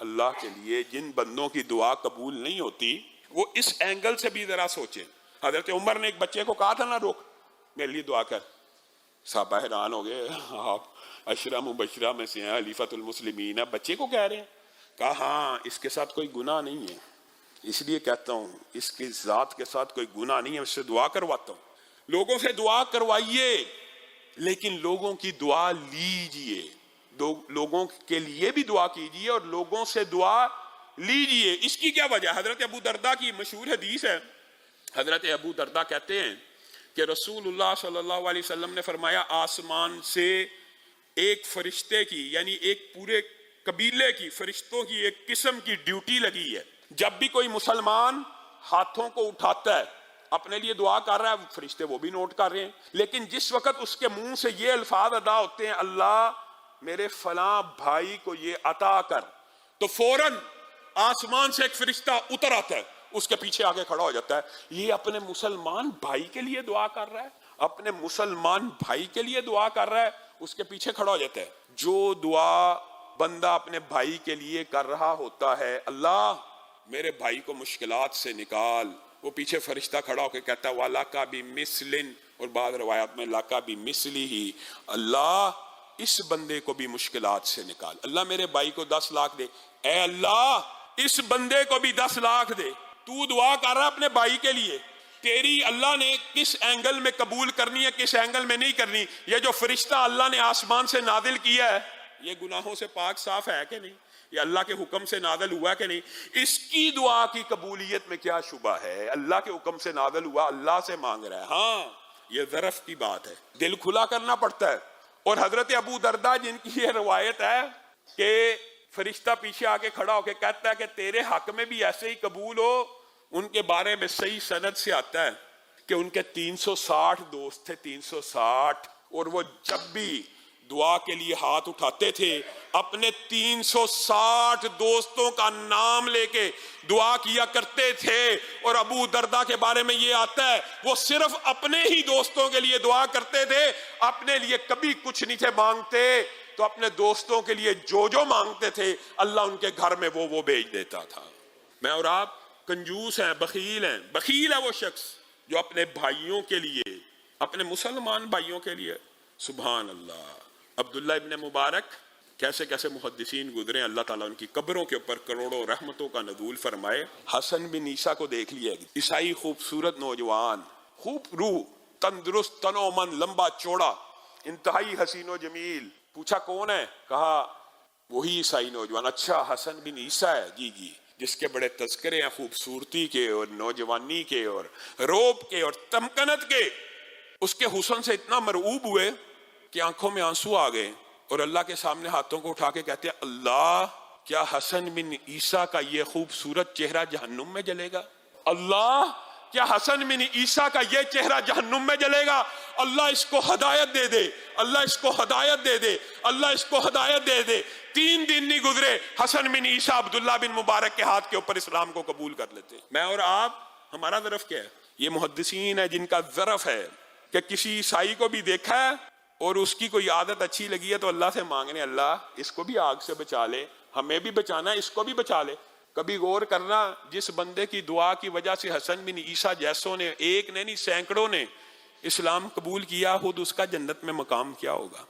اللہ کے لیے جن بندوں کی دعا قبول نہیں ہوتی وہ اس اینگل سے بھی ذرا سوچیں. حضرت عمر نے ایک بچے کو کہا تھا نا روک میرے لیے دعا کر. صحابہ حیران ہو گئے, آپ عشرہ مبشرہ میں سے ہیں, خلیفۃ المسلمین, بچے کو کہہ رہے ہیں. کہا ہاں اس کے ساتھ کوئی گناہ نہیں ہے, اس لیے کہتا ہوں اس کی ذات کے ساتھ کوئی گناہ نہیں ہے, اس سے دعا کرواتا ہوں. لوگوں سے دعا کروائیے لیکن لوگوں کی دعا لیجئے, لوگوں کے لیے بھی دعا کیجئے اور لوگوں سے دعا لیجئے. اس کی کیا وجہ؟ حضرت ابو درداء کی مشہور حدیث ہے. حضرت ابو درداء کہتے ہیں کہ رسول اللہ صلی اللہ علیہ وسلم نے فرمایا آسمان سے ایک فرشتے کی یعنی ایک پورے قبیلے کی فرشتوں کی ایک قسم کی ڈیوٹی لگی ہے. جب بھی کوئی مسلمان ہاتھوں کو اٹھاتا ہے اپنے لیے دعا کر رہا ہے, فرشتے وہ بھی نوٹ کر رہے ہیں, لیکن جس وقت اس کے منہ سے یہ الفاظ ادا ہوتے ہیں اللہ میرے فلاں بھائی کو یہ عطا کر, تو فوراً آسمان سے ایک فرشتہ اتر آتا ہے, اس کے پیچھے آگے کھڑا ہو جاتا ہے. یہ اپنے مسلمان بھائی کے لیے دعا کر رہا ہے, اپنے مسلمان بھائی کے لیے دعا کر رہا ہے, اس کے پیچھے کھڑا ہو جاتا ہے. جو دعا بندہ اپنے بھائی کے لیے کر رہا ہوتا ہے اللہ میرے بھائی کو مشکلات سے نکال, وہ پیچھے فرشتہ کھڑا ہو کے کہتا ہے وَلَكَ بِمِثْلٍ, اور بعض روایات میں لَكَ بِمِثْلِهِ, اللہ اس بندے کو بھی مشکلات سے نکال. اللہ میرے بھائی کو 10 لاکھ دے, اے اللہ اس بندے کو بھی 10 لاکھ دے. تو دعا کر رہا اپنے بھائی کے لیے, تیری اللہ نے کس اینگل میں قبول کرنی ہے کس اینگل میں نہیں کرنی. یہ جو فرشتہ اللہ نے آسمان سے نازل کیا ہے یہ گناہوں سے پاک صاف ہے کہ نہیں؟ یہ اللہ کے حکم سے نازل ہوا کہ نہیں؟ اس کی دعا کی قبولیت میں کیا شبہ ہے؟ اللہ کے حکم سے نازل ہوا, اللہ سے مانگ رہا ہے. ہاں یہ ظرف کی بات ہے, دل کھلا کرنا پڑتا ہے. اور حضرت ابو درداء جن کی یہ روایت ہے کہ فرشتہ پیچھے آ کے کھڑا ہو کے کہتا ہے کہ تیرے حق میں بھی ایسے ہی قبول ہو, ان کے بارے میں صحیح سند سے آتا ہے کہ ان کے 360 دوست تھے, 360, اور وہ جب بھی دعا کے لیے ہاتھ اٹھاتے تھے اپنے 360 دوستوں کا نام لے کے دعا کیا کرتے تھے. اور ابو درداء کے بارے میں یہ آتا ہے وہ صرف اپنے ہی دوستوں کے لیے دعا کرتے تھے, اپنے لیے کبھی کچھ نہیں تھے مانگتے, تو اپنے دوستوں کے لیے جو مانگتے تھے اللہ ان کے گھر میں وہ بھیج دیتا تھا. میں اور آپ کنجوس ہیں, بخیل ہیں. بخیل ہے وہ شخص جو اپنے بھائیوں کے لیے, اپنے مسلمان بھائیوں کے لیے, سبحان اللہ. عبداللہ ابن مبارک کیسے کیسے محدثین گزرے, اللہ تعالیٰ ان کی قبروں کے اوپر کروڑوں رحمتوں کا نزول فرمائے. حسن بن عیسیٰ کو دیکھ لیا, عیسائی خوبصورت نوجوان, خوب روح, تندرست, تنو من, لمبا چوڑا, انتہائی حسین و جمیل. پوچھا کون ہے؟ کہا وہی عیسائی نوجوان. اچھا حسن بن عیسیٰ ہے؟ جی جی. جس کے بڑے تذکرے ہیں خوبصورتی کے اور نوجوانی کے اور روب کے اور تمکنت کے. اس کے حسن سے اتنا مرعوب ہوئے کہ آنکھوں میں آنسو آ گئے اور اللہ کے سامنے ہاتھوں کو اٹھا کے کہتے ہیں اللہ کیا حسن بن عیسیٰ کا یہ خوبصورت چہرہ جہنم میں جلے گا؟ اللہ کیا حسن بن عیسیٰ کا یہ چہرہ جہنم میں جلے گا؟ اللہ اس کو ہدایت دے دے, اللہ اس کو ہدایت دے دے, اللہ اس کو ہدایت دے دے. 3 دن نہیں گزرے حسن بن عیسیٰ عبداللہ بن مبارک کے ہاتھ کے اوپر اسلام کو قبول کر لیتے. میں اور آپ, ہمارا ظرف کیا ہے؟ یہ محدثین ہے جن کا ظرف ہے کہ کسی عیسائی کو بھی دیکھا ہے اور اس کی کوئی عادت اچھی لگی ہے تو اللہ سے مانگنے اللہ اس کو بھی آگ سے بچا لے, ہمیں بھی بچانا ہے, اس کو بھی بچا لے. کبھی غور کرنا جس بندے کی دعا کی وجہ سے حسن بن عیسیٰ جیسوں نے, ایک نے نہیں سینکڑوں نے اسلام قبول کیا, خود اس کا جنت میں مقام کیا ہوگا.